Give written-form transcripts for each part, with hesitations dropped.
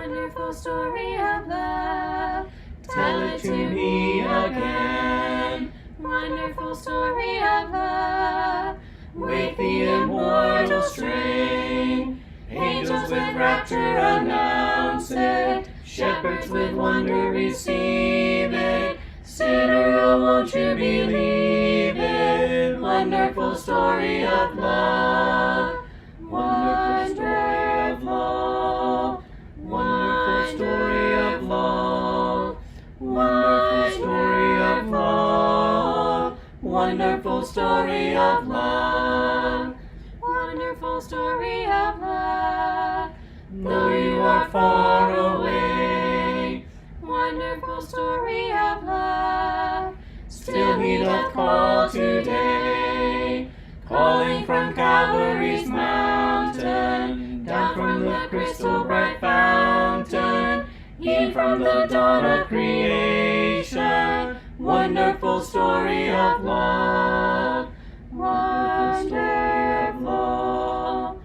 wonderful story of love. Tell it to me again. Wonderful story of love. With the immortal strain, angels with rapture announce it, shepherds with wonder receive it. Sinner, oh, won't you believe it? Wonderful story of love. Wonderful story of love. Wonderful story of love. Wonderful story of love. Wonderful story of love. Wonderful story of love. Though you are far away, wonderful story of love. Still he doth call today, calling from Calvary's mountain, down from the crystal bright fountain, e'en from the dawn of creation. Wonderful story of love. Wonderful story of love.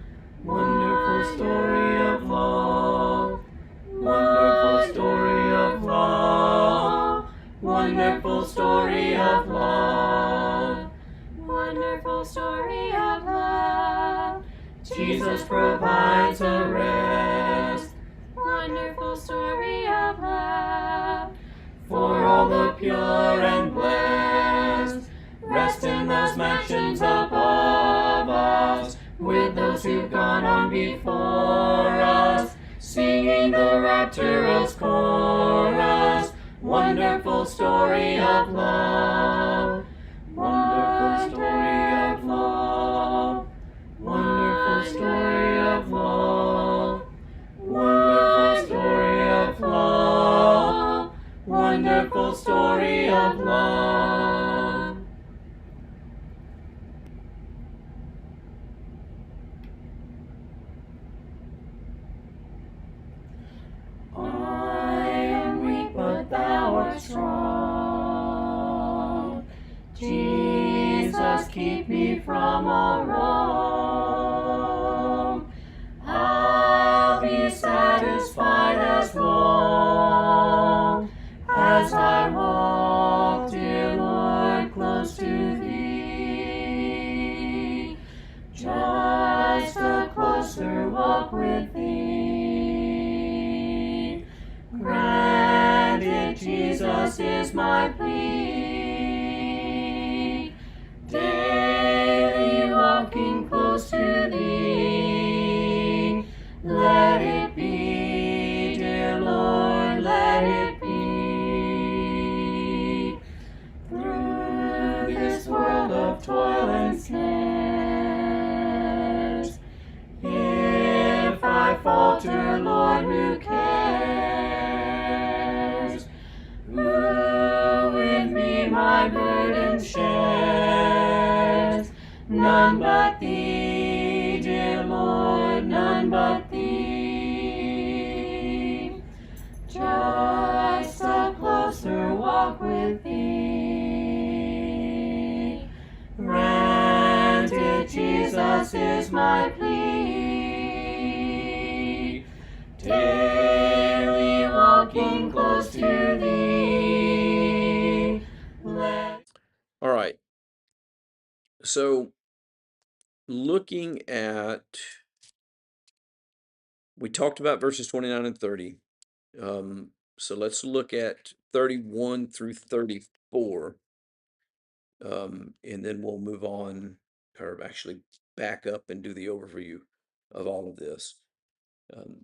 Wonderful story of love. Wonderful story of love. Wonderful story of love. Wonderful story of love. Jesus provides a rest. Wonderful story of love. For all the pure and blessed, rest in those mansions above us, with those who've gone on before us, singing the rapturous chorus. Wonderful story of love. Wonderful story of love. Wonderful story of love. Wonderful story of love. Wonderful story of love. I am weak, but thou art strong. Jesus, keep me from all wrong. I'll be satisfied as long as I walk, dear Lord, close to thee. Just a closer walk with thee. Granted, Jesus is my plea. Daily walking close to thee. Let it be, dear Lord, let it be. Through this world of toil and snares, if I falter, Lord, who cares? Who with me my burden shares? None but thee, dear Lord, none but thee. Just a closer walk with thee. Granted, Jesus is my plea. Daily walking close to thee. All right. So looking at, we talked about verses 29 and 30. So let's look at 31 through 34. And then we'll move on, or actually back up and do the overview of all of this.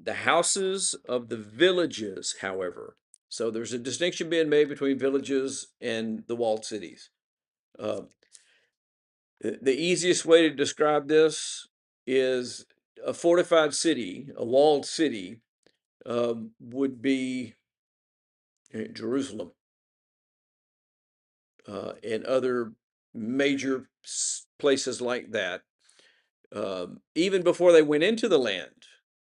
The houses of the villages, however, so there's a distinction being made between villages and the walled cities. The easiest way to describe this is a fortified city, a walled city, would be Jerusalem and other major places like that. Even before they went into the land,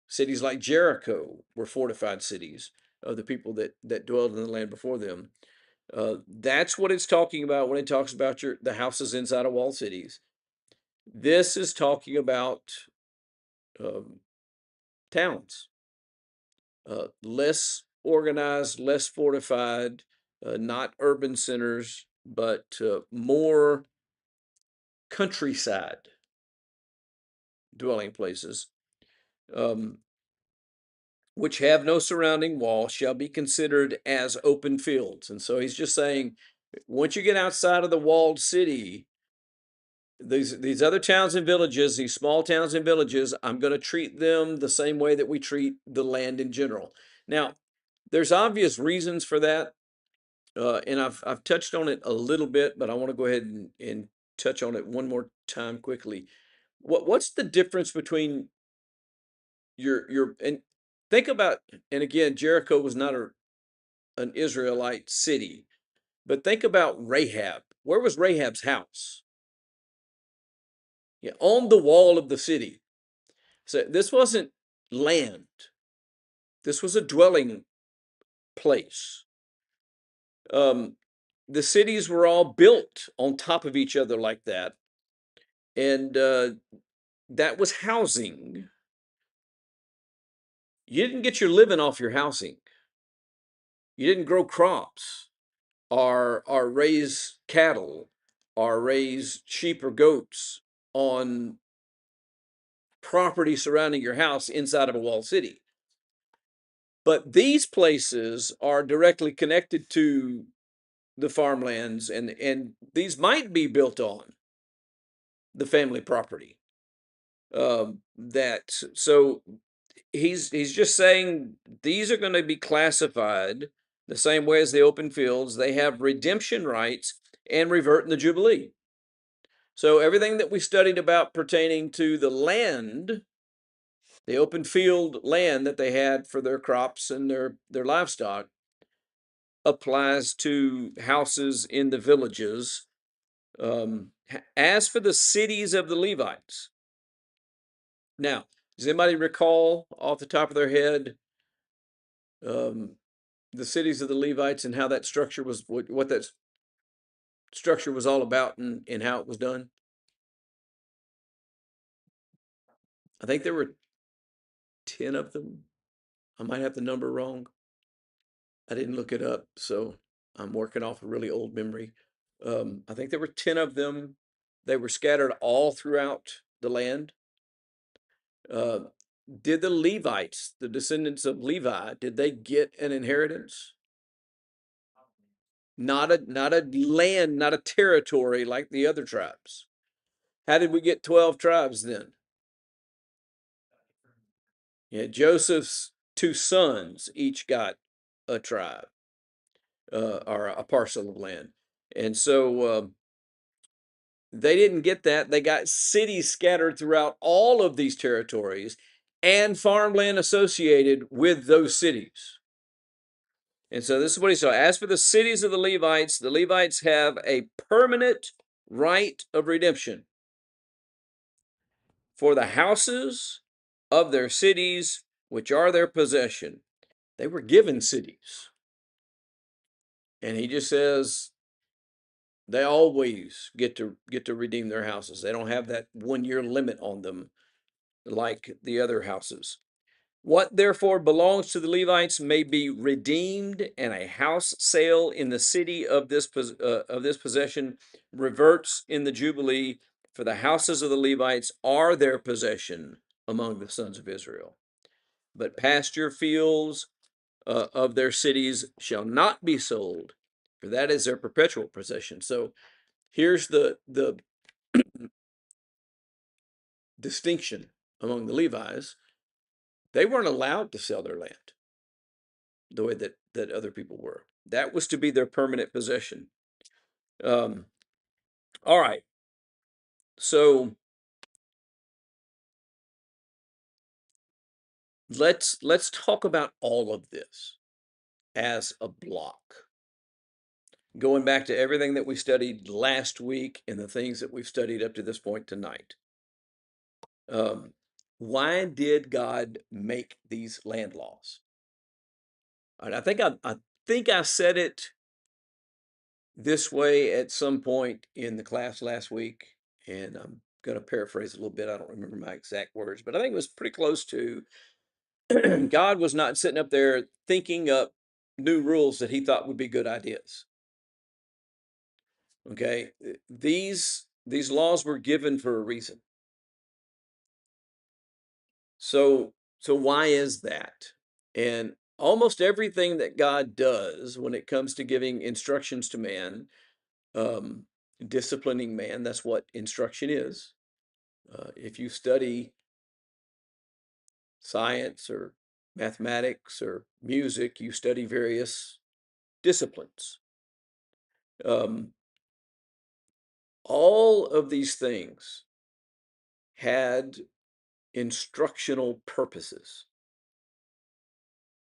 cities like Jericho were fortified cities of the people that dwelled in the land before them. That's what it's talking about when it talks about the houses inside of walled cities. This is talking about towns, less organized, less fortified, not urban centers, but more countryside dwelling places, um, which have no surrounding wall, shall be considered as open fields. And so he's just saying, once you get outside of the walled city, these other towns and villages, these small towns and villages, I'm going to treat them the same way that we treat the land in general. Now, there's obvious reasons for that, and I've touched on it a little bit, but I want to go ahead and touch on it one more time quickly. What's the difference between your and think about, and again, Jericho was not an Israelite city, but think about Rahab. Where was Rahab's house? Yeah, on the wall of the city. So this wasn't land. This was a dwelling place. Um, the cities were all built on top of each other like that, and that was housing. You didn't get your living off your housing. You didn't grow crops or raise cattle or raise sheep or goats on property surrounding your house inside of a walled city. But these places are directly connected to the farmlands, and these might be built on the family property. That so he's just saying these are going to be classified the same way as the open fields. They have redemption rights and revert in the Jubilee. So everything that we studied about pertaining to the land, the open field land that they had for their crops and their livestock, applies to houses in the villages. As for the cities of the Levites, now, does anybody recall off the top of their head um, the cities of the Levites and how that structure was, what that structure was all about, and how it was done? I think there were 10 of them. I might have the number wrong. I didn't look it up, so I'm working off a really old memory. I think there were 10 of them. They were scattered all throughout the land. Uh, did the Levites, the descendants of Levi, did they get an inheritance? Not a land, not a territory like the other tribes. How did we get 12 tribes then? Yeah, Joseph's two sons each got a tribe, or a parcel of land. And so they didn't get that. They got cities scattered throughout all of these territories and farmland associated with those cities. And so this is what he saw. As for the cities of the Levites have a permanent right of redemption for the houses of their cities, which are their possession. They were given cities. And he just says they always get to redeem their houses. They don't have that 1 year limit on them like the other houses. What therefore belongs to the Levites may be redeemed, and a house sale in the city of this possession reverts in the Jubilee, for the houses of the Levites are their possession among the sons of Israel. But pasture fields of their cities shall not be sold, for that is their perpetual possession. So here's the distinction among the Levites. They weren't allowed to sell their land the way that other people were. That was to be their permanent possession. All right. So let's talk about all of this as a block. Going back to everything that we studied last week and the things that we've studied up to this point tonight. Why did God make these land laws? All right, I think I said it this way at some point in the class last week, and I'm going to paraphrase a little bit. I don't remember my exact words, but I think it was pretty close to God was not sitting up there thinking up new rules that he thought would be good ideas. Okay, these laws were given for a reason. So why is that? And almost everything that God does when it comes to giving instructions to man, um, disciplining man, that's what instruction is. If you study science or mathematics or music, you study various disciplines. Um, all of these things had instructional purposes.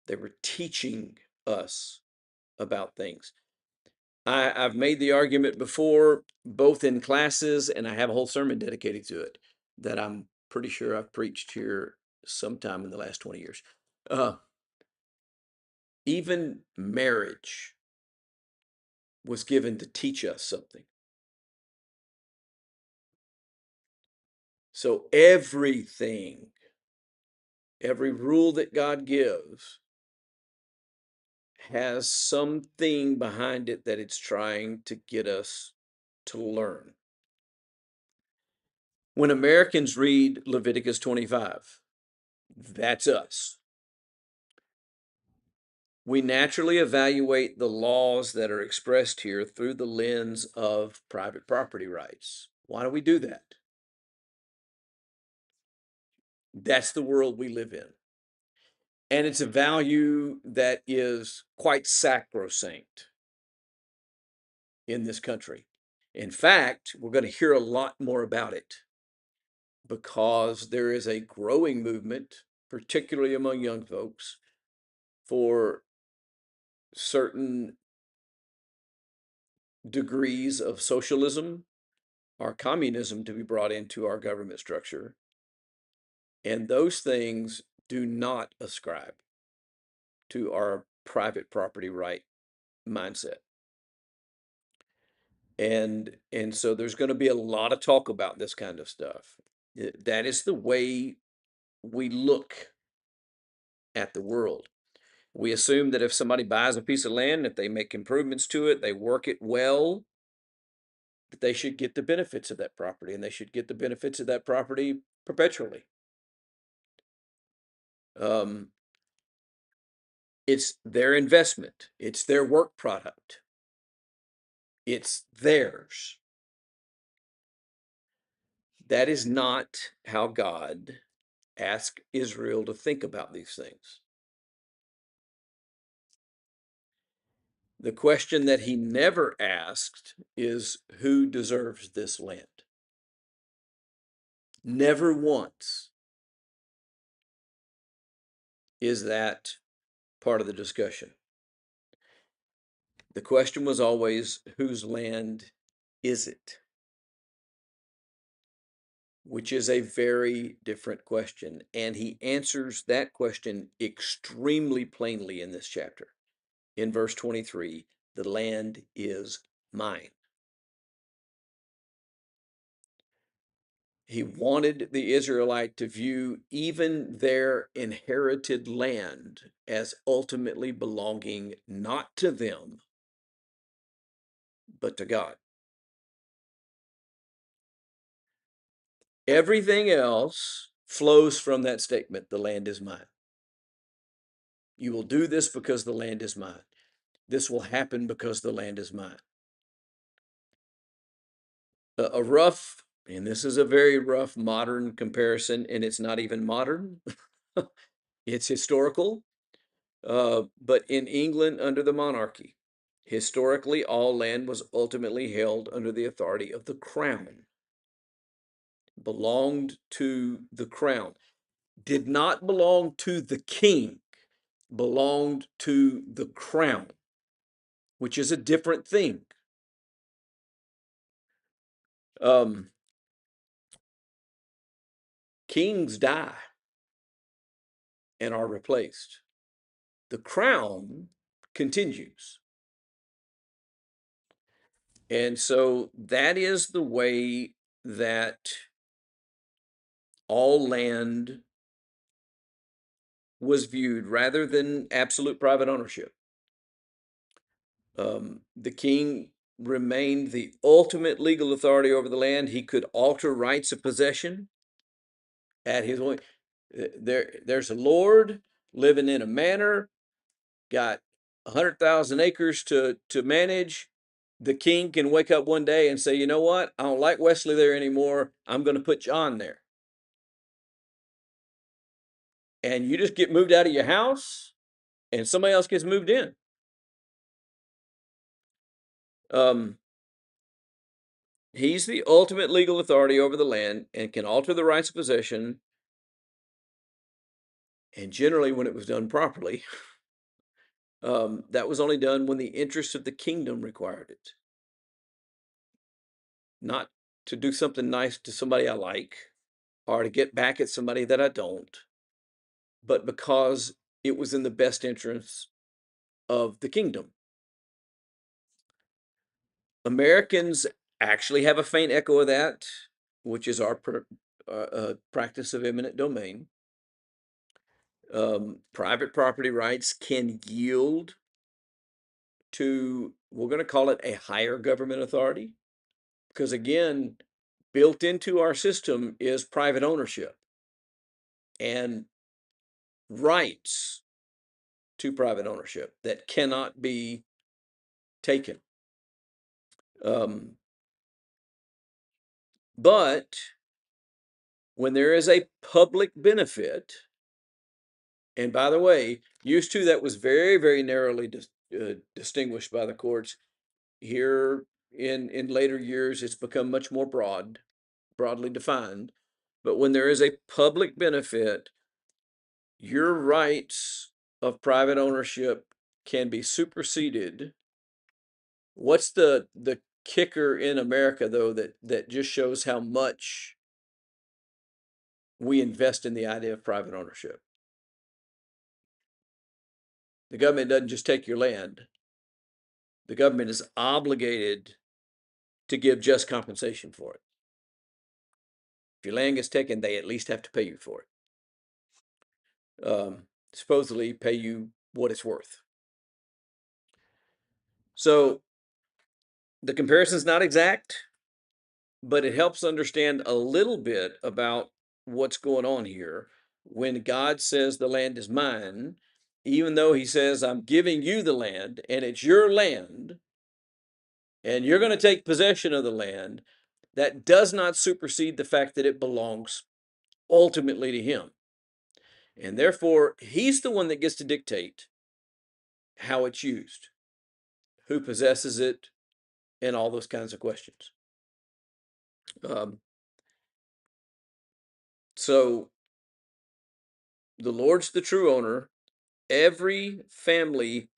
They were teaching us about things. I've made the argument before, both in classes, and I have a whole sermon dedicated to it that I'm pretty sure I've preached here sometime in the last 20 years. Uh, even marriage was given to teach us something. So everything, every rule that God gives has something behind it that it's trying to get us to learn. When Americans read Leviticus 25, that's us. We naturally evaluate the laws that are expressed here through the lens of private property rights. Why do we do that? That's the world we live in. And it's a value that is quite sacrosanct in this country. In fact, we're going to hear a lot more about it because there is a growing movement, particularly among young folks, for certain degrees of socialism or communism to be brought into our government structure. And those things do not ascribe to our private property right mindset. And so there's going to be a lot of talk about this kind of stuff. That is the way we look at the world. We assume that if somebody buys a piece of land, if they make improvements to it, they work it well, that they should get the benefits of that property, and they should get the benefits of that property perpetually. Um, it's their investment. It's their work product. It's theirs. That is not how God asked Israel to think about these things. The question that he never asked is, who deserves this land? Never once is that part of the discussion. The question was always, whose land is it? Which is a very different question. And he answers that question extremely plainly in this chapter. In verse 23, the land is mine. He wanted the Israelite to view even their inherited land as ultimately belonging not to them, but to God. Everything else flows from that statement, the land is mine. You will do this because the land is mine. This will happen because the land is mine. A rough, and this is a very rough modern comparison, and it's not even modern, it's historical. But in England under the monarchy, historically, all land was ultimately held under the authority of the crown, belonged to the crown, did not belong to the king, belonged to the crown, which is a different thing. Um, Kings die and are replaced. The crown continues. And so that is the way that all land was viewed rather than absolute private ownership. The king remained the ultimate legal authority over the land. He could alter rights of possession at his own. There's a lord living in a manor, got 100,000 acres to manage. The king can wake up one day and say, you know what? I don't like Wesley there anymore. I'm going to put John there. And you just get moved out of your house and somebody else gets moved in. He's the ultimate legal authority over the land and can alter the rights of possession. And generally, when it was done properly, that was only done when the interests of the kingdom required it. Not to do something nice to somebody I like or to get back at somebody that I don't, but because it was in the best interest of the kingdom. Americans actually have a faint echo of that, which is our practice of eminent domain. Private property rights can yield to, we're going to call it a higher government authority, because again, built into our system is private ownership and rights to private ownership that cannot be taken. But when there is a public benefit, and by the way, used to that was very, very narrowly distinguished by the courts. Here in later years, it's become much more broadly defined. But when there is a public benefit, your rights of private ownership can be superseded. What's the kicker in America, though, that just shows how much we invest in the idea of private ownership? The government doesn't just take your land. The government is obligated to give just compensation for it. If your land gets taken, they at least have to pay you for it. Supposedly pay you what it's worth. So the comparison is not exact, but it helps understand a little bit about what's going on here. When God says the land is mine, even though he says, I'm giving you the land and it's your land and you're going to take possession of the land, that does not supersede the fact that it belongs ultimately to him. And therefore, he's the one that gets to dictate how it's used, who possesses it, and all those kinds of questions. So the Lord's the true owner. Every family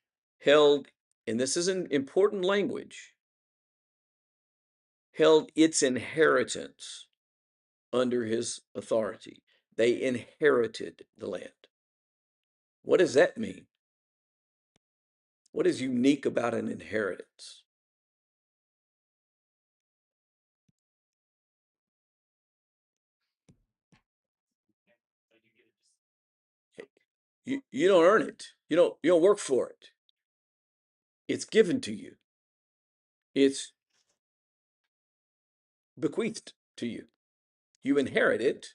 held, and this is an important language, held its inheritance under his authority. They inherited the land. What does that mean? What is unique about an inheritance? You don't earn it. You don't work for it. It's given to you. It's bequeathed to you. You inherit it.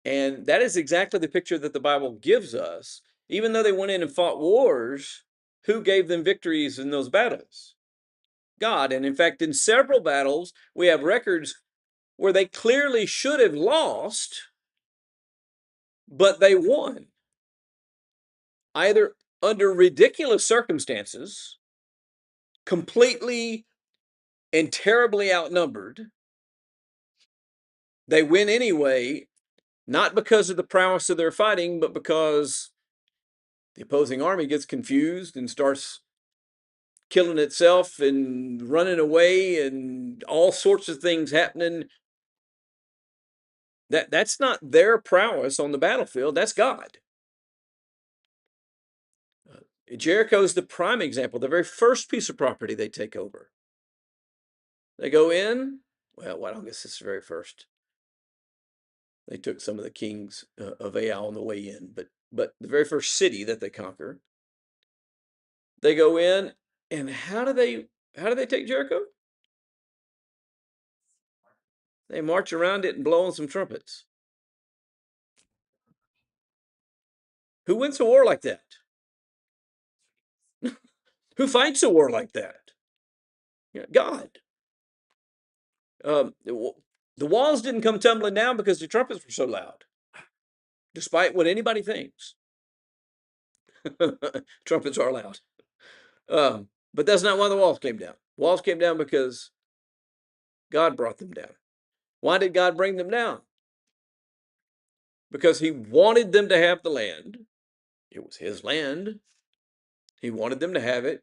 And that is exactly the picture that the Bible gives us. Even though they went in and fought wars, who gave them victories in those battles? God. And in fact, in several battles, we have records where they clearly should have lost, but they won. Either under ridiculous circumstances, completely and terribly outnumbered, they win anyway, not because of the prowess of their fighting, but because the opposing army gets confused and starts killing itself and running away and all sorts of things happening. That's not their prowess on the battlefield, that's God. Jericho is the prime example, the very first piece of property they take over. They go in, well, I don't guess it's the very first. They took some of the kings of Ai on the way in, but the very first city that they conquer, they go in, and how do they take Jericho? They march around it and blow on some trumpets. Who wins a war like that? Who fights a war like that? God. The walls didn't come tumbling down because the trumpets were so loud, despite what anybody thinks. Trumpets are loud. But that's not why the walls came down. Walls came down because God brought them down. Why did God bring them down? Because he wanted them to have the land. It was his land. He wanted them to have it,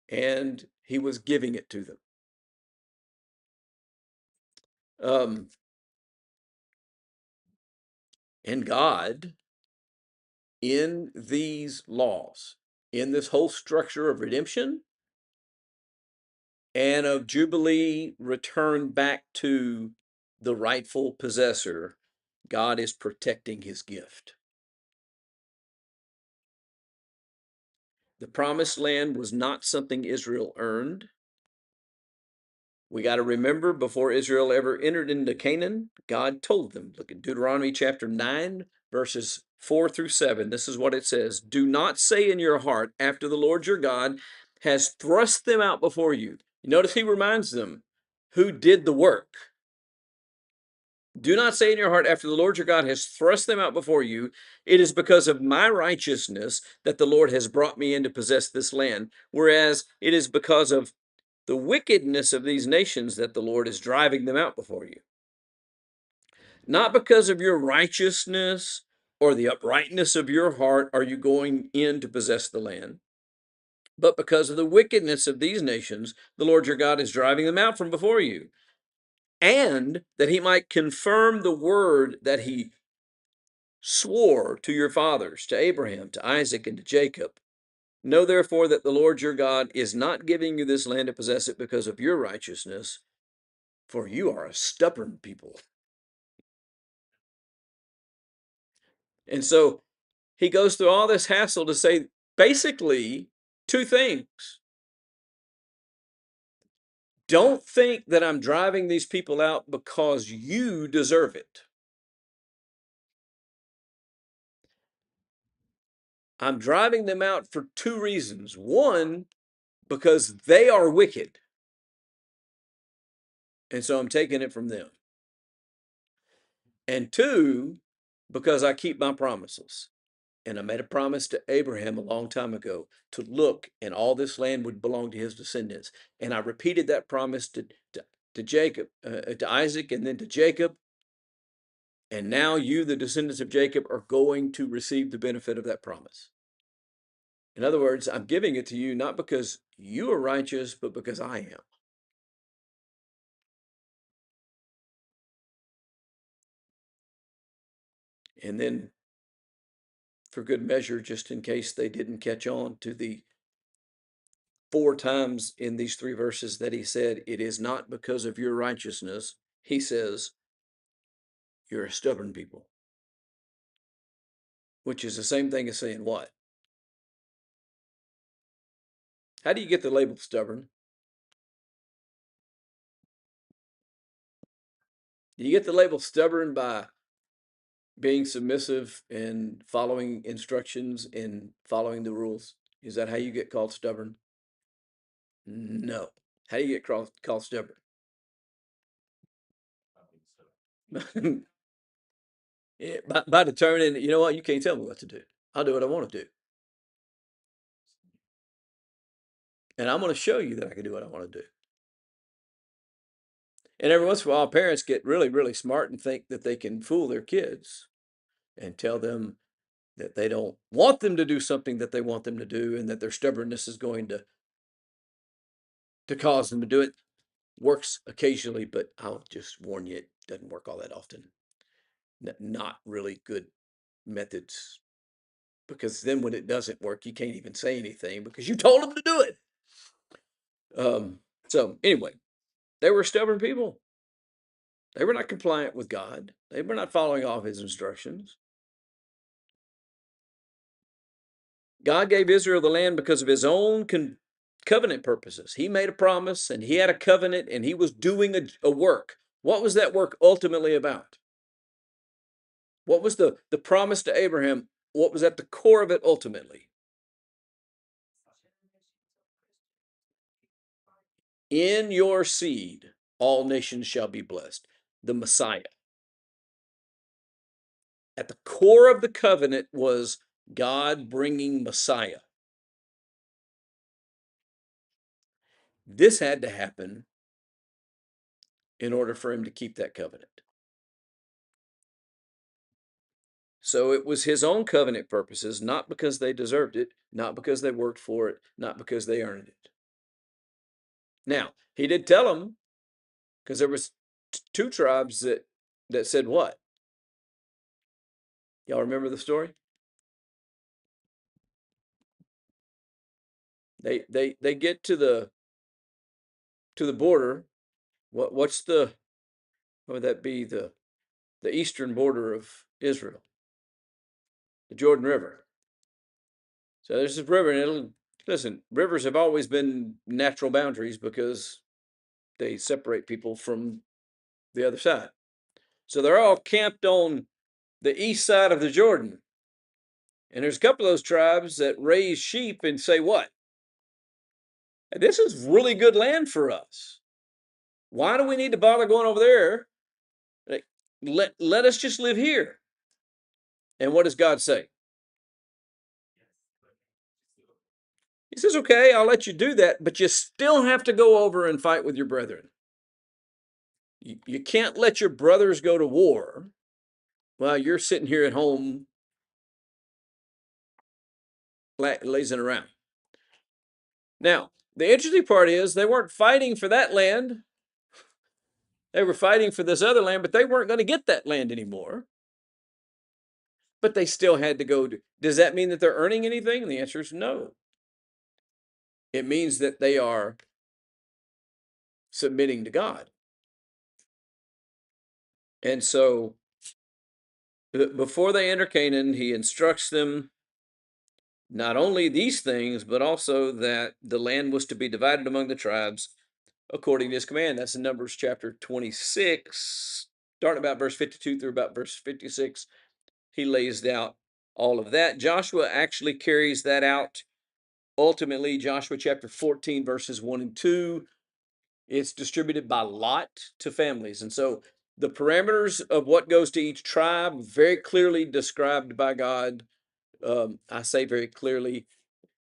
and he was giving it to them. And God, in these laws, in this whole structure of redemption and of Jubilee return back to the rightful possessor, God is protecting his gift. The promised land was not something Israel earned. We got to remember, before Israel ever entered into Canaan, God told them. Look at Deuteronomy chapter 9, verses 4 through 7. This is what it says. Do not say in your heart, after the Lord your God has thrust them out before you. Notice he reminds them who did the work. Do not say in your heart, after the Lord your God has thrust them out before you, it is because of my righteousness that the Lord has brought me in to possess this land, whereas it is because of the wickedness of these nations that the Lord is driving them out before you. Not because of your righteousness or the uprightness of your heart are you going in to possess the land, but because of the wickedness of these nations, the Lord your God is driving them out from before you, and that he might confirm the word that he swore to your fathers, to Abraham, to Isaac, and to Jacob. Know therefore that the Lord your God is not giving you this land to possess it because of your righteousness, for you are a stubborn people. And so he goes through all this hassle to say basically two things. Don't think that I'm driving these people out because you deserve it. I'm driving them out for two reasons. One, because they are wicked. And so I'm taking it from them. And two, because I keep my promises. And I made a promise to Abraham a long time ago to look, and all this land would belong to his descendants. And I repeated that promise to Jacob, to Isaac, and then to Jacob. And now you, the descendants of Jacob, are going to receive the benefit of that promise. In other words, I'm giving it to you not because you are righteous, but because I am. And then, for good measure, just in case they didn't catch on to the 4 times in these 3 verses that he said, it is not because of your righteousness, he says, you're a stubborn people. Which is the same thing as saying what? How do you get the label stubborn? Do you get the label stubborn by being submissive and following instructions and following the rules? Is that how you get called stubborn? No. How do you get called stubborn? By determining, you know what, you can't tell me what to do. I'll do what I want to do. And I'm going to show you that I can do what I want to do. And every once in a while, parents get really, really smart and think that they can fool their kids and tell them that they don't want them to do something that they want them to do, and that their stubbornness is going to cause them to do it. Works occasionally, but I'll just warn you, it doesn't work all that often. Not really good methods, because then when it doesn't work, you can't even say anything because you told them to do it. So anyway, they were stubborn people. They were not compliant with God. They were not following all of his instructions. God gave Israel the land because of his own covenant purposes. He made a promise and he had a covenant and he was doing a work. What was that work ultimately about? What was the promise to Abraham? What was at the core of it ultimately? In your seed, all nations shall be blessed. The Messiah. At the core of the covenant was God bringing Messiah. This had to happen in order for him to keep that covenant. So it was his own covenant purposes, not because they deserved it, not because they worked for it, not because they earned it. Now, he did tell them, because there was two tribes that said what? Y'all remember the story? They get to the border. What would that be? The eastern border of Israel, the Jordan River. So there's this river, and listen, rivers have always been natural boundaries because they separate people from the other side. So they're all camped on the east side of the Jordan. And there's a couple of those tribes that raise sheep and say, what? This is really good land for us. Why do we need to bother going over there? Let us just live here. And what does God say? He says, okay, I'll let you do that, but you still have to go over and fight with your brethren. You can't let your brothers go to war while you're sitting here at home lazing around. Now, the interesting part is they weren't fighting for that land. They were fighting for this other land, but they weren't going to get that land anymore. But they still had to go. Does that mean that they're earning anything? And the answer is no. It means that they are submitting to God. And so before they enter Canaan, he instructs them not only these things, but also that the land was to be divided among the tribes according to his command. That's in Numbers chapter 26, starting about verse 52 through about verse 56. He lays out all of that. Joshua actually carries that out. Ultimately, Joshua chapter 14, verses 1 and 2, it's distributed by lot to families. And so the parameters of what goes to each tribe, very clearly described by God. I say very clearly,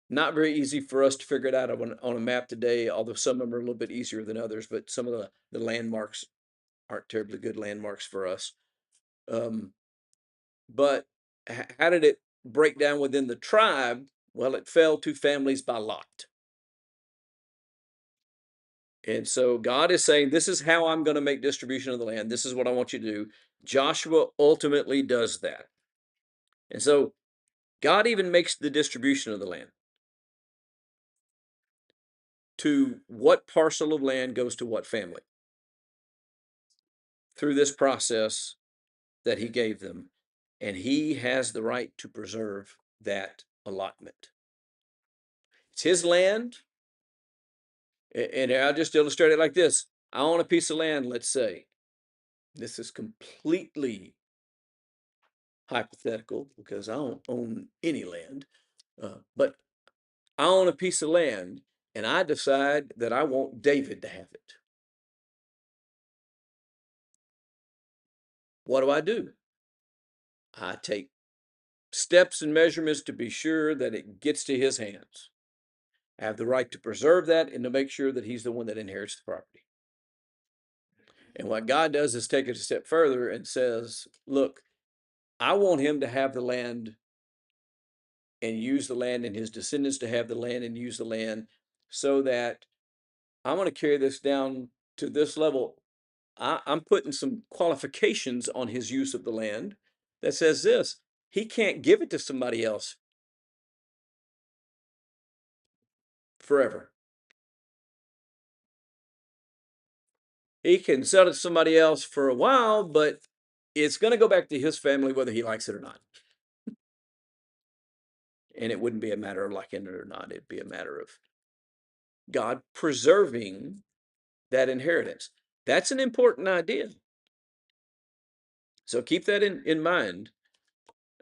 not very easy for us to figure it out on a map today, although some of them are a little bit easier than others, but some of the landmarks aren't terribly good landmarks for us. But how did it break down within the tribe? Well, it fell to families by lot. And so God is saying, this is how I'm going to make distribution of the land. This is what I want you to do. Joshua ultimately does that. And so God even makes the distribution of the land. To what parcel of land goes to what family? Through this process that he gave them. And he has the right to preserve that allotment. It's his land. And I'll just illustrate it like this. I own a piece of land, let's say. This is completely hypothetical because I don't own any land. But I own a piece of land and I decide that I want David to have it. What do? I take steps and measurements to be sure that it gets to his hands. I have the right to preserve that and to make sure that he's the one that inherits the property. And what God does is take it a step further and says, look, I want him to have the land and use the land, and his descendants to have the land and use the land, so that I'm going to carry this down to this level. I'm putting some qualifications on his use of the land that says this: he can't give it to somebody else forever. he can sell it to somebody else for a while, but it's going to go back to his family whether he likes it or not. And it wouldn't be a matter of liking it or not. It'd be a matter of God preserving that inheritance. That's an important idea. So keep that in mind.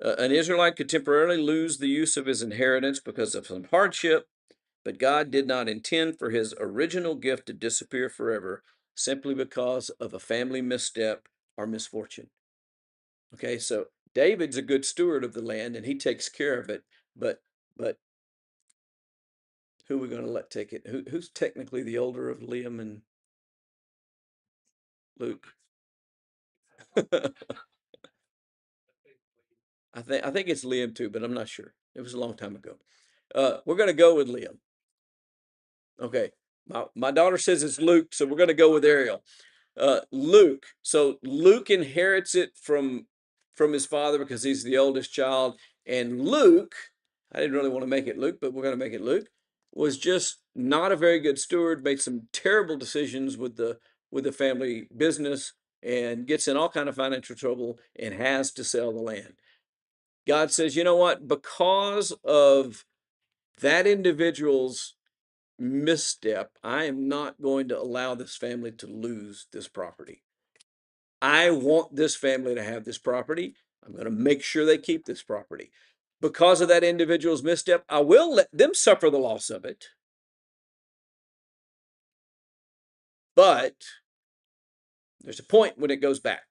An Israelite could temporarily lose the use of his inheritance because of some hardship, but God did not intend for his original gift to disappear forever simply because of a family misstep or misfortune. Okay, so David's a good steward of the land and he takes care of it, but who are we going to let take it? Who's technically the older of Liam and Luke? I think it's Liam too, but I'm not sure. It was a long time ago. We're going to go with Liam. Okay. My daughter says it's Luke, so we're going to go with Ariel. Luke. So Luke inherits it from his father because he's the oldest child. And Luke, I didn't really want to make it Luke, but we're going to make it Luke, was just not a very good steward, made some terrible decisions with the family business and gets in all kind of financial trouble and has to sell the land. God says, you know what? Because of that individual's misstep, I am not going to allow this family to lose this property. I want this family to have this property. I'm going to make sure they keep this property. Because of that individual's misstep, I will let them suffer the loss of it. But there's a point when it goes back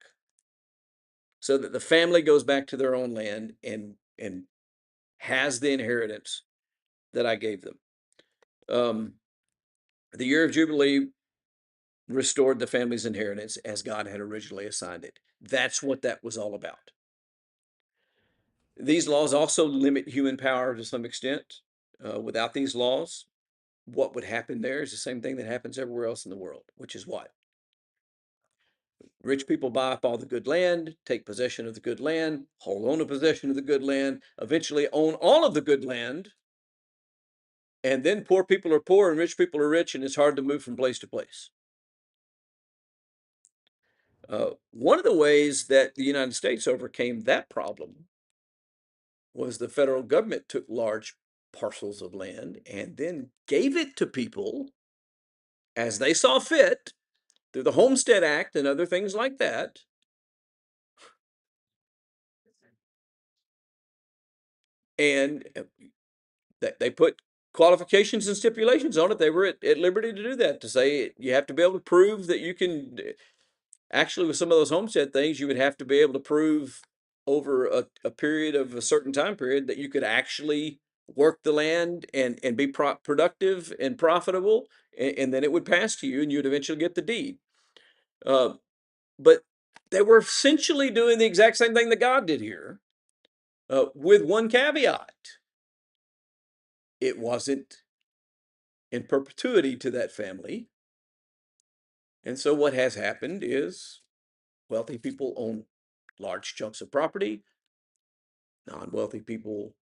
so that the family goes back to their own land and has the inheritance that I gave them. The year of Jubilee restored the family's inheritance as God had originally assigned it. That's what that was all about. These laws also limit human power to some extent. Without these laws, what would happen there is the same thing that happens everywhere else in the world, which is what? Rich people buy up all the good land, take possession of the good land, hold on to possession of the good land, eventually own all of the good land, and then poor people are poor and rich people are rich, and it's hard to move from place to place. One of the ways that the United States overcame that problem was the federal government took large parcels of land and then gave it to people as they saw fit through the Homestead Act and other things like that. And they put qualifications and stipulations on it. They were at liberty to do that, to say you have to be able to prove that you can. Actually, with some of those homestead things, you would have to be able to prove over a period of a certain time period that you could actually work the land and be productive and profitable, and then it would pass to you and you'd eventually get the deed. But they were essentially doing the exact same thing that God did here, with one caveat. It wasn't in perpetuity to that family. And so what has happened is wealthy people own large chunks of property. Non-wealthy people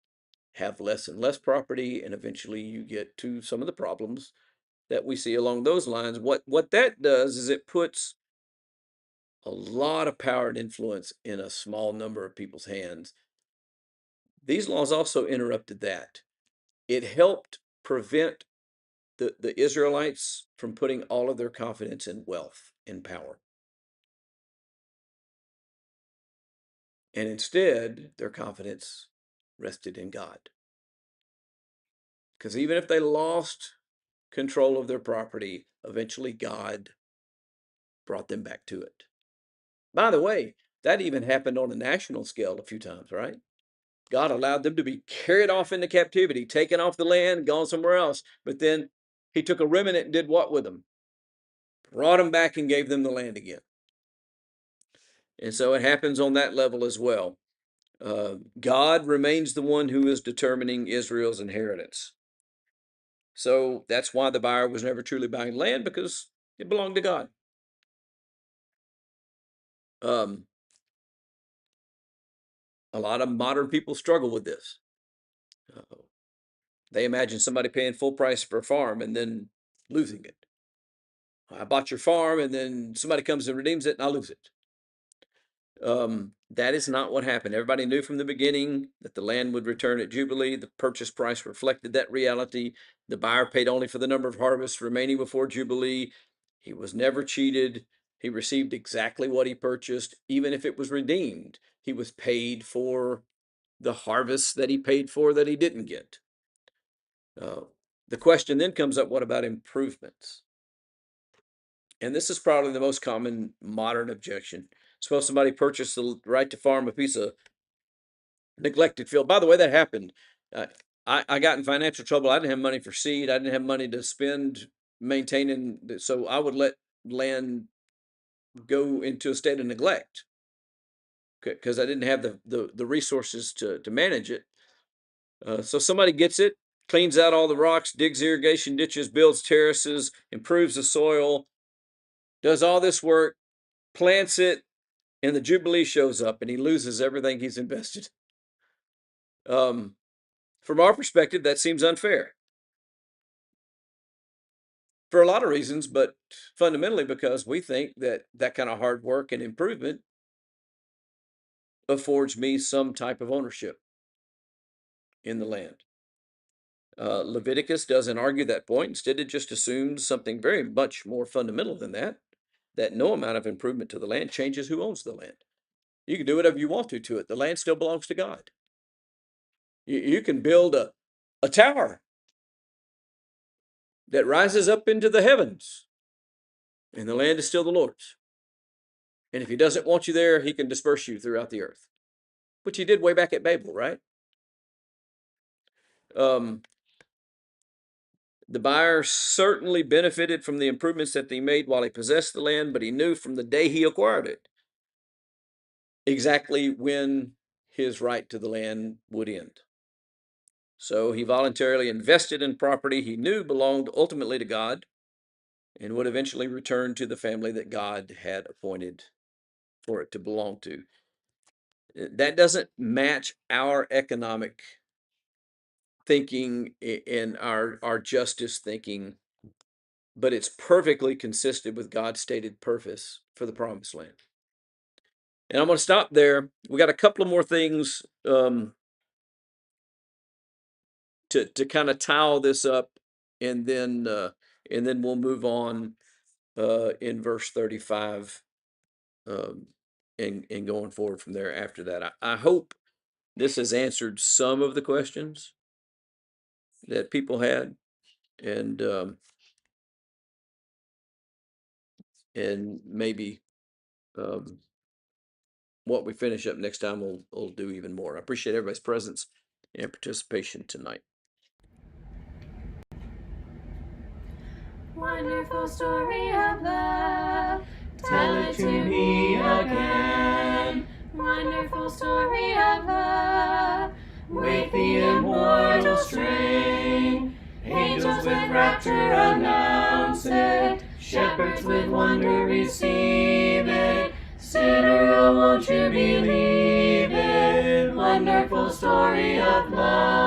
have less and less property, and eventually you get to some of the problems that we see along those lines. What that does is it puts a lot of power and influence in a small number of people's hands. These laws also interrupted that. It helped prevent the Israelites from putting all of their confidence in wealth and power. And instead, their confidence rested in God. Because even if they lost control of their property, eventually God brought them back to it. By the way, that even happened on a national scale a few times, right? God allowed them to be carried off into captivity, taken off the land, gone somewhere else. But then he took a remnant and did what with them? Brought them back and gave them the land again. And so it happens on that level as well. God remains the one who is determining Israel's inheritance. So that's why the buyer was never truly buying land, because it belonged to God. Um, a lot of modern people struggle with this. They imagine somebody paying full price for a farm and then losing it. I bought your farm, and then somebody comes and redeems it, and I lose it. That is not what happened. Everybody knew from the beginning that the land would return at Jubilee. The purchase price reflected that reality. The buyer paid only for the number of harvests remaining before Jubilee. He was never cheated. He received exactly what he purchased. Even if it was redeemed, he was paid for the harvest that he paid for that he didn't get. The question then comes up, what about improvements? And this is probably the most common modern objection. Suppose somebody purchased the right to farm a piece of neglected field. By the way, that happened. I got in financial trouble. I didn't have money for seed. I didn't have money to spend maintaining. So I would let land go into a state of neglect because I didn't have the resources to manage it. So somebody gets it, cleans out all the rocks, digs irrigation ditches, builds terraces, improves the soil, does all this work, plants it, and the Jubilee shows up and he loses everything he's invested. From our perspective, that seems unfair for a lot of reasons, but fundamentally because we think that that kind of hard work and improvement affords me some type of ownership in the land. Leviticus doesn't argue that point. Instead, it just assumes something very much more fundamental than that no amount of improvement to the land changes who owns the land. You can do whatever you want to it. The land still belongs to God. You can build a tower that rises up into the heavens, and the land is still the Lord's. And if he doesn't want you there, he can disperse you throughout the earth, which he did way back at Babel, right? The buyer certainly benefited from the improvements that he made while he possessed the land, but he knew from the day he acquired it exactly when his right to the land would end. So he voluntarily invested in property he knew belonged ultimately to God and would eventually return to the family that God had appointed for it to belong to. That doesn't match our economic thinking and our justice thinking, but it's perfectly consistent with God's stated purpose for the promised land. And I'm going to stop there. We got a couple of more things to kind of tie all this up, and then we'll move on in verse 35 and going forward from there after that. I hope this has answered some of the questions that people had, and maybe what we finish up next time will do even more. I appreciate everybody's presence and participation tonight. Wonderful story of love, tell it to me again. Wonderful story of love, with the immortal strain. Angels with rapture announce it, shepherds with wonder receive it. Sinner, oh, won't you believe it? Wonderful story of love.